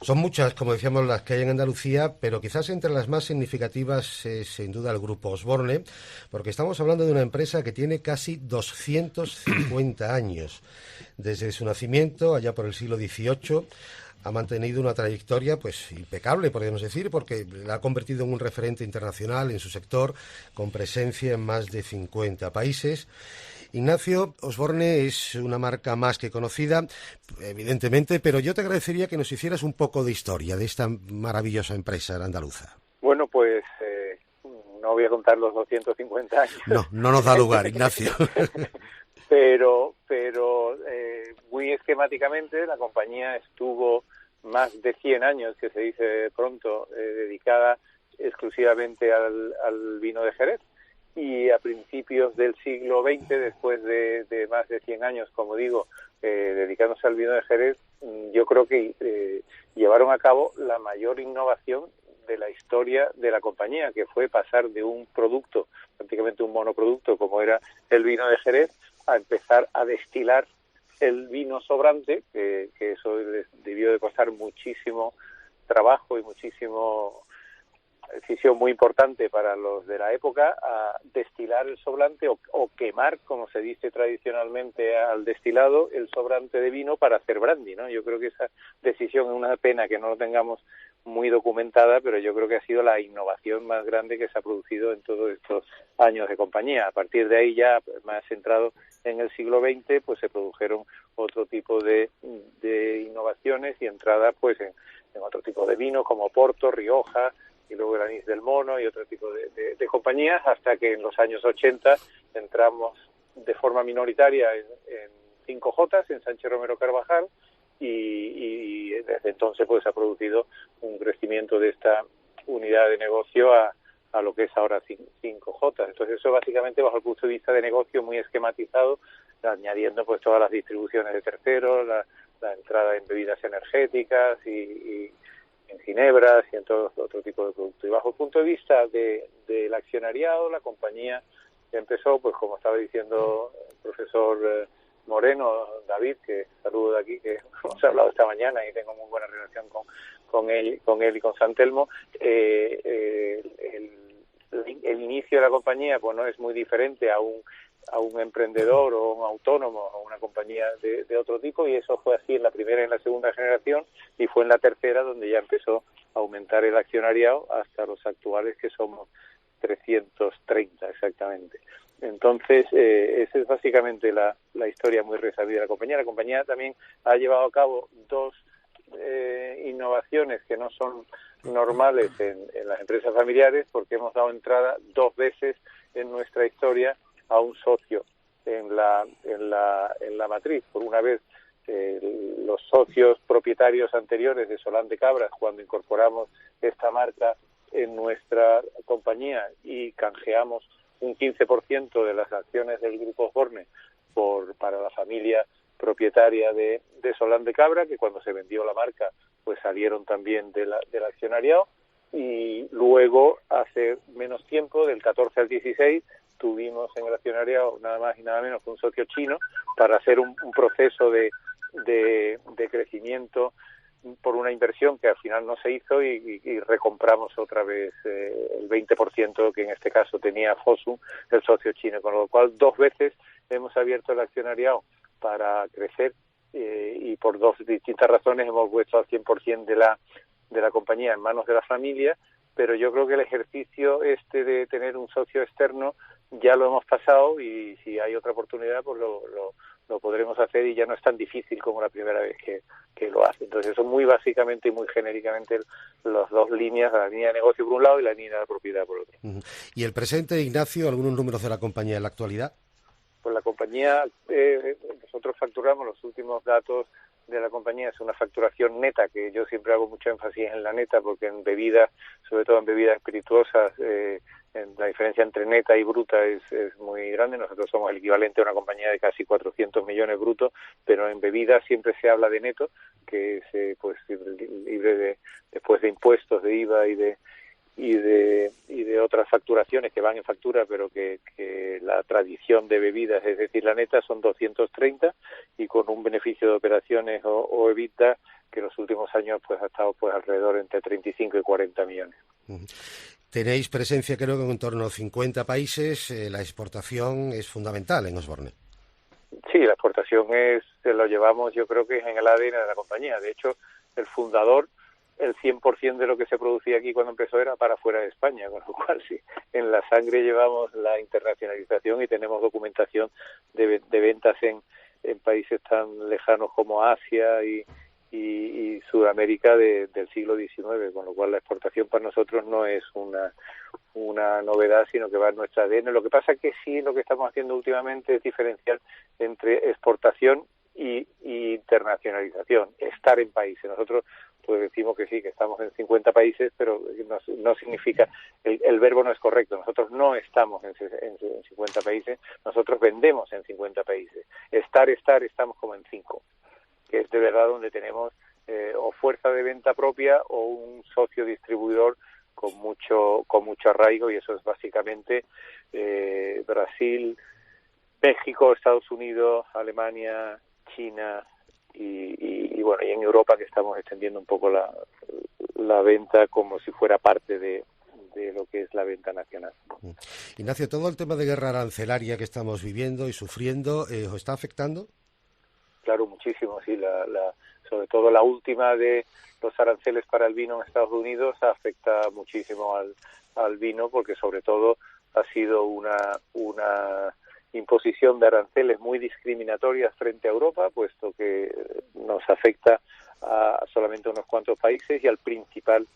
Son muchas, como decíamos, las que hay en Andalucía, pero quizás entre las más significativas es sin duda el Grupo Osborne, porque estamos hablando de una empresa que tiene casi 250 años. Desde su nacimiento, allá por el siglo XVIII, ha mantenido una trayectoria pues impecable, podríamos decir, porque la ha convertido en un referente internacional en su sector, con presencia en más de 50 países. Ignacio, Osborne es una marca más que conocida, evidentemente, pero yo te agradecería que nos hicieras un poco de historia de esta maravillosa empresa andaluza. Bueno, pues no voy a contar los 250 años, No, no nos da lugar, Ignacio. pero muy esquemáticamente la compañía estuvo más de 100 años, que se dice pronto, dedicada exclusivamente al vino de Jerez. Y a principios del siglo XX, después de más de 100 años, como digo, dedicándose al vino de Jerez, yo creo que llevaron a cabo la mayor innovación de la historia de la compañía, que fue pasar de un producto, prácticamente un monoproducto, como era el vino de Jerez, a empezar a destilar el vino sobrante, que eso les debió de costar muchísimo trabajo y muchísimo decisión muy importante para los de la época, a destilar el sobrante o quemar, como se dice tradicionalmente al destilado, el sobrante de vino para hacer brandy, ¿no? Yo creo que esa decisión es una pena que no lo tengamos muy documentada, pero yo creo que ha sido la innovación más grande que se ha producido en todos estos años de compañía. A partir de ahí, ya más centrado en el siglo XX, pues se produjeron otro tipo de innovaciones y entradas pues en otro tipo de vinos como Porto, Rioja, y luego el anís del mono y otro tipo de compañías, hasta que en los años 80 entramos de forma minoritaria en 5J, en Sánchez Romero Carvajal, y desde entonces pues ha producido un crecimiento de esta unidad de negocio a lo que es ahora 5J. Entonces eso básicamente bajo el punto de vista de negocio muy esquematizado, añadiendo pues todas las distribuciones de terceros, la entrada en bebidas energéticas y en ginebras y en todo otro tipo de productos. Y bajo el punto de vista del accionariado, la compañía empezó, pues como estaba diciendo el profesor Moreno, David, que saludo de aquí, que hemos hablado esta mañana y tengo muy buena relación con él y con San Telmo. El inicio de la compañía pues no es muy diferente a un emprendedor o un autónomo o una compañía de otro tipo, y eso fue así en la primera y en la segunda generación, y fue en la tercera donde ya empezó a aumentar el accionariado hasta los actuales, que somos 330 exactamente. Entonces, esa es básicamente la historia muy resabida de la compañía. La compañía también ha llevado a cabo dos innovaciones que no son normales en las empresas familiares, porque hemos dado entrada dos veces en nuestra historia a un socio en la matriz. Por una vez, los socios propietarios anteriores de Solán de Cabras, cuando incorporamos esta marca en nuestra compañía y canjeamos un 15% de las acciones del Grupo Osborne para la familia propietaria de Solán de Cabra, que cuando se vendió la marca pues salieron también del accionariado. Y luego, hace menos tiempo, del 14 al 16, tuvimos en el accionariado nada más y nada menos que un socio chino para hacer un proceso de crecimiento por una inversión que al final no se hizo, y recompramos otra vez el 20% que en este caso tenía Fosun, el socio chino, con lo cual dos veces hemos abierto el accionariado para crecer, y por dos distintas razones hemos puesto al 100% de la compañía en manos de la familia. Pero yo creo que el ejercicio de tener un socio externo ya lo hemos pasado, y si hay otra oportunidad pues lo podremos hacer, y ya no es tan difícil como la primera vez que lo hace. Entonces eso muy básicamente y muy genéricamente las dos líneas, la línea de negocio por un lado y la línea de propiedad por otro. ¿Y el presente, Ignacio, algunos números de la compañía en la actualidad? Pues la compañía, nosotros facturamos, los últimos datos de la compañía es una facturación neta, que yo siempre hago mucho énfasis en la neta, porque en bebidas, sobre todo en bebidas espirituosas, la diferencia entre neta y bruta es muy grande. Nosotros somos el equivalente a una compañía de casi 400 millones brutos, pero en bebidas siempre se habla de neto, que es pues libre después de impuestos, de IVA y de de otras facturaciones que van en factura, pero que la tradición de bebidas, es decir, la neta, son 230, y con un beneficio de operaciones o EBITDA que en los últimos años pues ha estado pues alrededor entre 35 y 40 millones. Tenéis presencia, creo que en torno a 50 países. La exportación es fundamental en Osborne. Sí, la exportación lo llevamos, yo creo que es en el ADN de la compañía. De hecho, el fundador, el 100% de lo que se producía aquí cuando empezó era para fuera de España, con lo cual sí, en la sangre llevamos la internacionalización y tenemos documentación de ventas en países tan lejanos como Asia y Sudamérica del siglo XIX, con lo cual la exportación para nosotros no es una novedad, sino que va en nuestra ADN. Lo que pasa es que sí, lo que estamos haciendo últimamente es diferenciar entre exportación y internacionalización, estar en países. Nosotros pues decimos que sí, que estamos en 50 países, pero no significa, el verbo no es correcto. Nosotros no estamos en 50 países, nosotros vendemos en 50 países. Estamos como en 5, que es de verdad donde tenemos o fuerza de venta propia o un socio distribuidor con mucho arraigo, y eso es básicamente Brasil, México, Estados Unidos, Alemania, China y bueno, y en Europa, que estamos extendiendo un poco la venta como si fuera parte de lo que es la venta nacional. Ignacio, todo el tema de guerra arancelaria que estamos viviendo y sufriendo, ¿os está afectando? Claro, muchísimo, sí. Sobre todo la última de los aranceles para el vino en Estados Unidos afecta muchísimo al vino, porque sobre todo ha sido una imposición de aranceles muy discriminatorias frente a Europa, puesto que nos afecta a solamente unos cuantos países, y al principal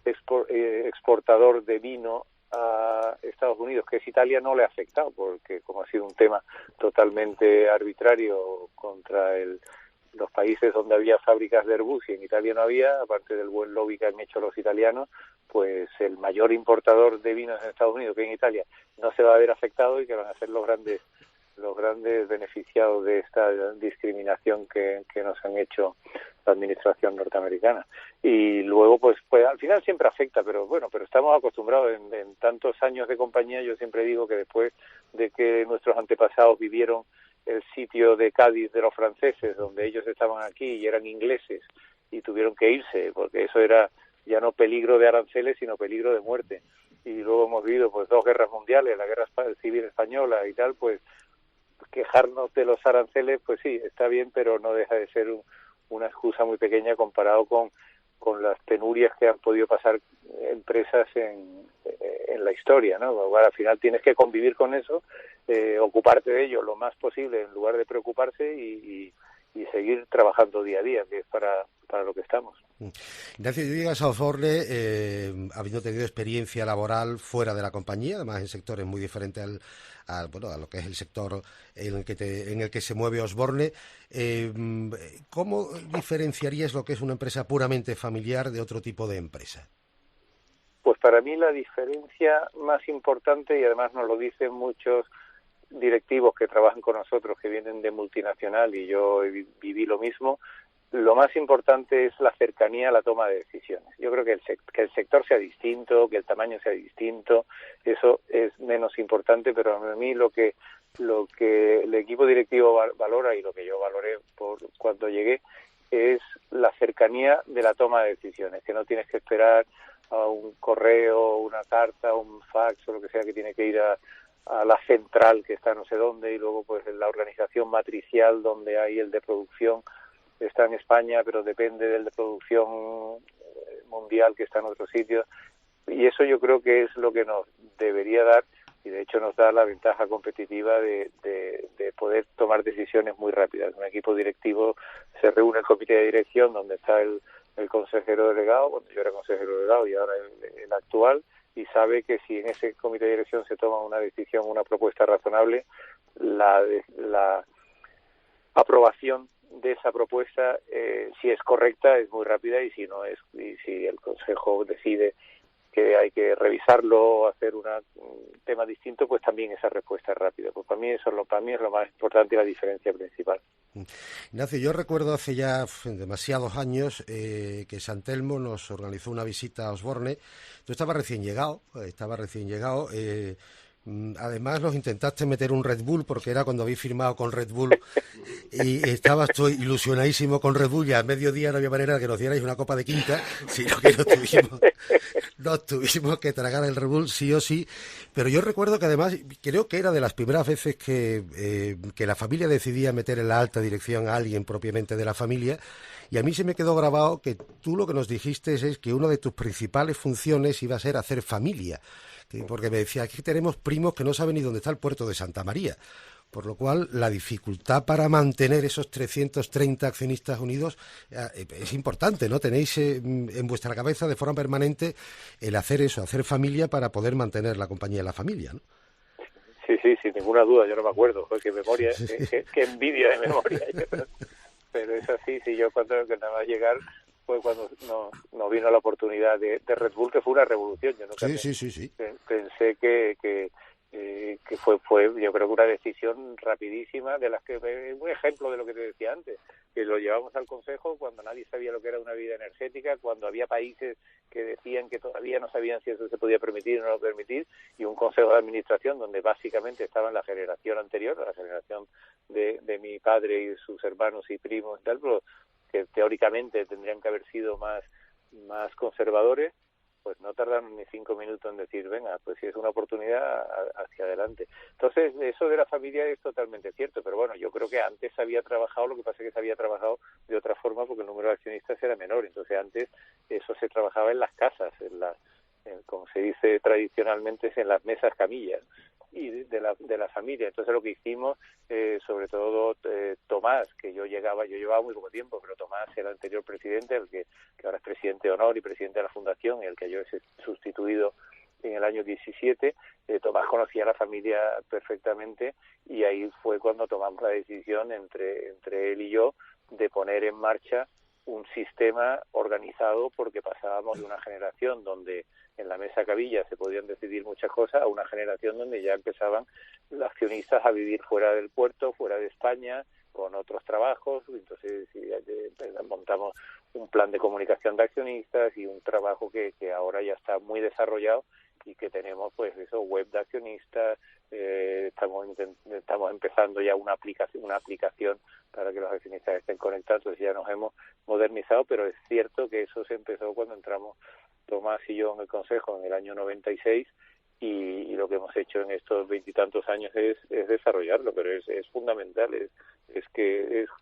exportador de vino a Estados Unidos, que es Italia, no le ha afectado, porque como ha sido un tema totalmente arbitrario contra los países donde había fábricas de Airbus y en Italia no había, aparte del buen lobby que han hecho los italianos, pues el mayor importador de vinos en Estados Unidos, que en Italia, no se va a ver afectado, y que van a ser los grandes beneficiados de esta discriminación que nos han hecho la administración norteamericana. Y luego pues al final siempre afecta, pero estamos acostumbrados en tantos años de compañía. Yo siempre digo que después de que nuestros antepasados vivieron el sitio de Cádiz de los franceses, donde ellos estaban aquí y eran ingleses y tuvieron que irse, porque eso era ya no peligro de aranceles, sino peligro de muerte. Y luego hemos vivido pues 2 guerras mundiales, la guerra civil española y tal, pues quejarnos de los aranceles, pues sí, está bien, pero no deja de ser una excusa muy pequeña comparado con las penurias que han podido pasar empresas en la historia, ¿no? Bueno, al final tienes que convivir con eso, ocuparte de ello lo más posible en lugar de preocuparse y seguir trabajando día a día, que es para lo que estamos. Ignacio, llegas a Osborne habiendo tenido experiencia laboral fuera de la compañía, además en sectores muy diferentes a lo que es el sector en el que se mueve Osborne. ¿Cómo diferenciarías lo que es una empresa puramente familiar de otro tipo de empresa? Pues para mí la diferencia más importante, y además nos lo dicen muchos directivos que trabajan con nosotros, que vienen de multinacional, y yo viví lo mismo, lo más importante es la cercanía a la toma de decisiones. Yo creo que el sector sea distinto, que el tamaño sea distinto, eso es menos importante, pero a mí lo que el equipo directivo valora, y lo que yo valoré por cuando llegué, es la cercanía de la toma de decisiones, que no tienes que esperar a un correo, una carta, un fax o lo que sea, que tiene que ir a la central que está no sé dónde, y luego pues en la organización matricial donde hay el de producción está en España, pero depende del de producción mundial que está en otros sitios, y eso yo creo que es lo que nos debería dar, y de hecho nos da la ventaja competitiva de poder tomar decisiones muy rápidas. Un equipo directivo se reúne el comité de dirección, donde está el consejero delegado, bueno, yo era consejero delegado y ahora el actual, y sabe que si en ese comité de dirección se toma una decisión, una propuesta razonable, la aprobación de esa propuesta, si es correcta, es muy rápida, y si no es, y si el Consejo decide que hay que revisarlo, hacer un tema distinto, pues también esa respuesta es rápida. Pues para mí es lo más importante y la diferencia principal. Ignacio, yo recuerdo hace ya demasiados años que San Telmo nos organizó una visita a Osborne. Tú estabas recién llegado. Además nos intentaste meter un Red Bull porque era cuando habéis firmado con Red Bull y estabas tú ilusionadísimo con Red Bull y a mediodía no había manera de que nos dierais una copa de quinta, sino que nos tuvimos que tragar el Red Bull sí o sí. Pero yo recuerdo que además creo que era de las primeras veces que la familia decidía meter en la alta dirección a alguien propiamente de la familia. Y a mí se me quedó grabado que tú lo que nos dijiste es que una de tus principales funciones iba a ser hacer familia. Porque me decía, aquí tenemos primos que no saben ni dónde está el puerto de Santa María. Por lo cual, la dificultad para mantener esos 330 accionistas unidos es importante, ¿no? Tenéis en vuestra cabeza de forma permanente el hacer eso, hacer familia para poder mantener la compañía de la familia, ¿no? Sí, sin ninguna duda, yo no me acuerdo, qué memoria, qué envidia de memoria. Pero es así, yo cuando nada más llegar fue cuando nos vino la oportunidad de Red Bull, que fue una revolución. Yo nunca pensé que fue yo creo que una decisión rapidísima, de las que un ejemplo de lo que te decía antes, que lo llevamos al Consejo cuando nadie sabía lo que era una bebida energética, cuando había países que decían que todavía no sabían si eso se podía permitir o no permitir, y un Consejo de Administración donde básicamente estaban la generación anterior, la generación de mi padre y sus hermanos y primos y tal, pero que teóricamente tendrían que haber sido más conservadores. Pues no tardaron ni 5 minutos en decir, venga, pues si es una oportunidad, hacia adelante. Entonces, eso de la familia es totalmente cierto, pero bueno, yo creo que antes se había trabajado, lo que pasa es que se había trabajado de otra forma porque el número de accionistas era menor, entonces antes eso se trabajaba en las casas, como se dice tradicionalmente, es en las mesas camillas y de la familia. Entonces lo que hicimos, sobre todo Tomás, que yo llevaba muy poco tiempo, pero Tomás era el anterior presidente, el que ahora es presidente de honor y presidente de la fundación, y el que yo he sustituido en el año 17, Tomás conocía a la familia perfectamente, y ahí fue cuando tomamos la decisión entre él y yo de poner en marcha un sistema organizado, porque pasábamos de una generación donde en la mesa cabilla se podían decidir muchas cosas a una generación donde ya empezaban los accionistas a vivir fuera del puerto, fuera de España, con otros trabajos. Entonces montamos un plan de comunicación de accionistas y un trabajo que ahora ya está muy desarrollado, y que tenemos pues eso, web de accionistas, estamos empezando ya una aplicación para que los accionistas estén conectados. Entonces ya nos hemos modernizado, pero es cierto que eso se empezó cuando entramos Tomás y yo en el Consejo en el año 96, y lo que hemos hecho en estos 20 y tantos años es desarrollarlo, pero es fundamental,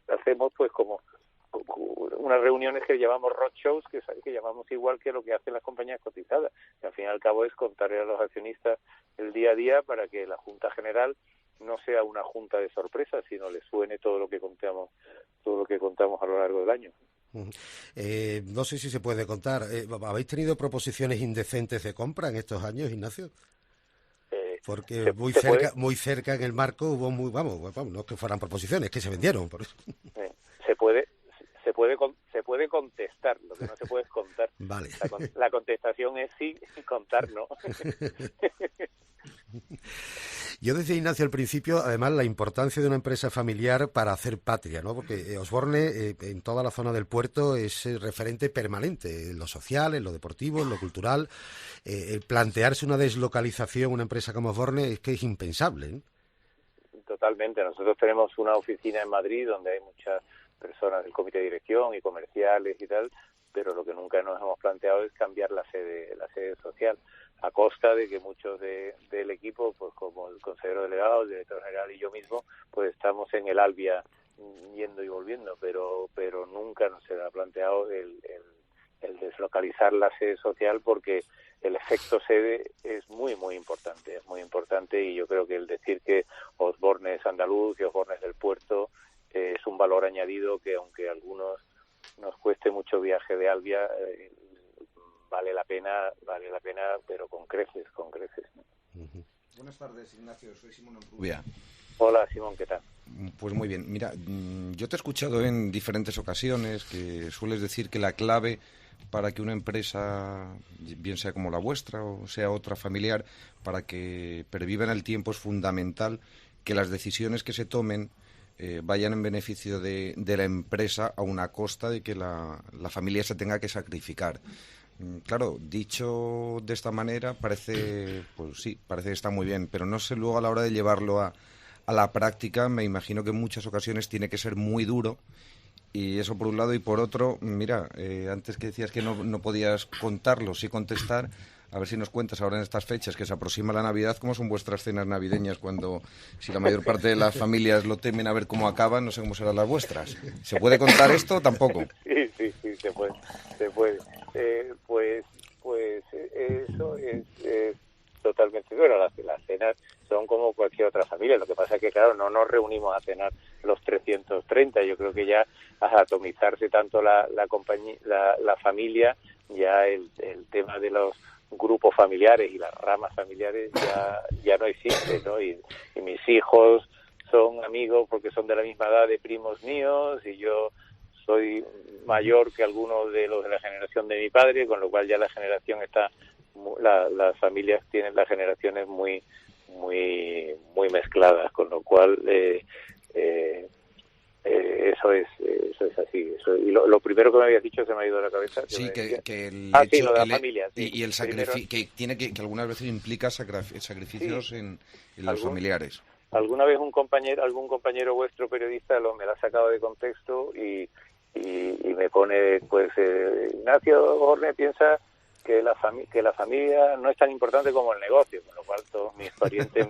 hacemos pues como unas reuniones que llamamos roadshows, que llamamos igual que lo que hacen las compañías cotizadas, que al fin y al cabo es contarle a los accionistas el día a día para que la Junta General no sea una junta de sorpresa, sino les suene todo lo que contamos a lo largo del año. No sé si se puede contar, ¿habéis tenido proposiciones indecentes de compra en estos años, Ignacio? Porque muy cerca en el marco hubo no que fueran proposiciones, que se vendieron, por eso. Se puede contestar, lo que no se puede es contar. Vale. La contestación es sí, y contar no. Yo decía, Ignacio, al principio, además, la importancia de una empresa familiar para hacer patria, ¿no? Porque Osborne, en toda la zona del puerto, es referente permanente en lo social, en lo deportivo, en lo cultural. El plantearse una deslocalización, una empresa como Osborne, es que es impensable, ¿eh? Totalmente. Nosotros tenemos una oficina en Madrid donde hay muchas personas del comité de dirección y comerciales y tal, pero lo que nunca nos hemos planteado es cambiar la sede social, a costa de que muchos del equipo, pues como el consejero delegado, el director general y yo mismo, pues estamos en el Albia yendo y volviendo, pero nunca nos se ha planteado el deslocalizar la sede social, porque el efecto sede es muy importante, y yo creo que el decir que Osborne es andaluz y Osborne es del puerto es un valor añadido que, aunque a algunos nos cueste mucho viaje de Albia, vale la pena, pero con creces. Uh-huh. Buenas tardes, Ignacio, soy Simón Rubia. Hola, Simón, ¿qué tal? Pues muy bien, mira, yo te he escuchado en diferentes ocasiones que sueles decir que la clave para que una empresa, bien sea como la vuestra o sea otra familiar, para que perviva en el tiempo, es fundamental que las decisiones que se tomen vayan en beneficio de la empresa a una costa de que la familia se tenga que sacrificar. Claro, dicho de esta manera parece, pues sí, parece que está muy bien, pero no sé luego a la hora de llevarlo a la práctica, me imagino que en muchas ocasiones tiene que ser muy duro. Y eso por un lado, y por otro, mira, antes que decías que no podías contarlo, sí contestar, a ver si nos cuentas ahora en estas fechas que se aproxima la Navidad, ¿cómo son vuestras cenas navideñas cuando, si la mayor parte de las familias lo temen a ver cómo acaban, no sé cómo serán las vuestras? ¿Se puede contar esto o tampoco? Sí, se puede. Pues eso es totalmente bueno. Las cenas son como cualquier otra familia. Lo que pasa es que, claro, no nos reunimos a cenar los 330. Yo creo que ya a atomizarse tanto la familia, ya el tema de los grupos familiares y las ramas familiares ya no existe, ¿no? Y mis hijos son amigos porque son de la misma edad de primos míos, y yo soy mayor que algunos de los de la generación de mi padre, con lo cual ya la generación está, las familias tienen las generaciones muy mezcladas, con lo cual eso es así. Y lo primero que me habías dicho se me ha ido de la cabeza. Sí, que el hecho, sí, lo de la familia. Sí. Y el sacrificio, que algunas veces implica sacrificios Sí. en los familiares. Alguna vez algún compañero vuestro periodista me lo ha sacado de contexto y me pone, pues, Ignacio Osborne piensa que la familia no es tan importante como el negocio, con lo cual todos mis parientes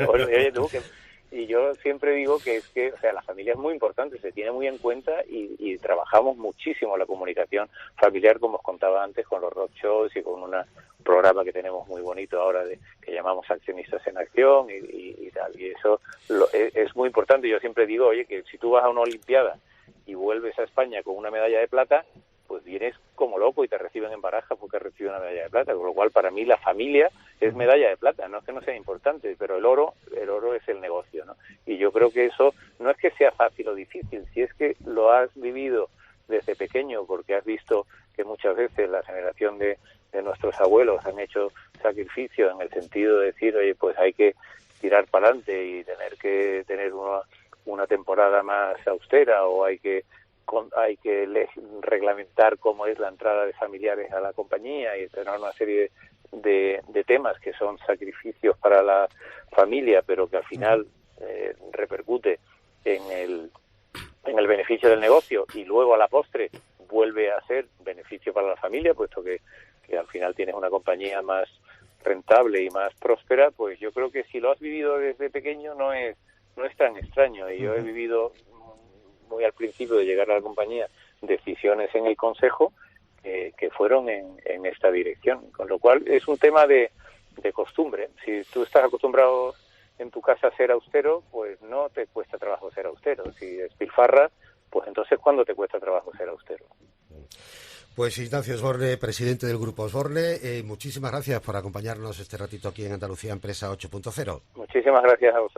oye, tú, y yo siempre digo que es que, o sea, la familia es muy importante, se tiene muy en cuenta y trabajamos muchísimo la comunicación familiar, como os contaba antes, con los road shows y con un programa que tenemos muy bonito ahora que llamamos Accionistas en Acción y tal. Y eso es muy importante. Yo siempre digo, oye, que si tú vas a una Olimpiada y vuelves a España con una medalla de plata, pues vienes como loco y te reciben en Barajas porque reciben una medalla de plata, con lo cual para mí la familia es medalla de plata, no es que no sea importante, pero el oro es el negocio, ¿no? Y yo creo que eso no es que sea fácil o difícil, si es que lo has vivido desde pequeño, porque has visto que muchas veces la generación de nuestros abuelos han hecho sacrificios en el sentido de decir, oye, pues hay que tirar para adelante y tener que tener una temporada más austera, o hay que reglamentar cómo es la entrada de familiares a la compañía y tener una serie de temas que son sacrificios para la familia, pero que al final repercute en el beneficio del negocio, y luego a la postre vuelve a ser beneficio para la familia, puesto que al final tienes una compañía más rentable y más próspera. Pues yo creo que si lo has vivido desde pequeño no es tan extraño. Y yo he vivido muy al principio de llegar a la compañía decisiones en el consejo que fueron en esta dirección, con lo cual es un tema de costumbre. Si tú estás acostumbrado en tu casa a ser austero, pues no te cuesta trabajo ser austero. Si despilfarras, pues entonces ¿cuándo te cuesta trabajo ser austero? Pues Ignacio Osborne, presidente del Grupo Osborne, muchísimas gracias por acompañarnos este ratito aquí en Andalucía Empresa 8.0. Muchísimas gracias a vosotros.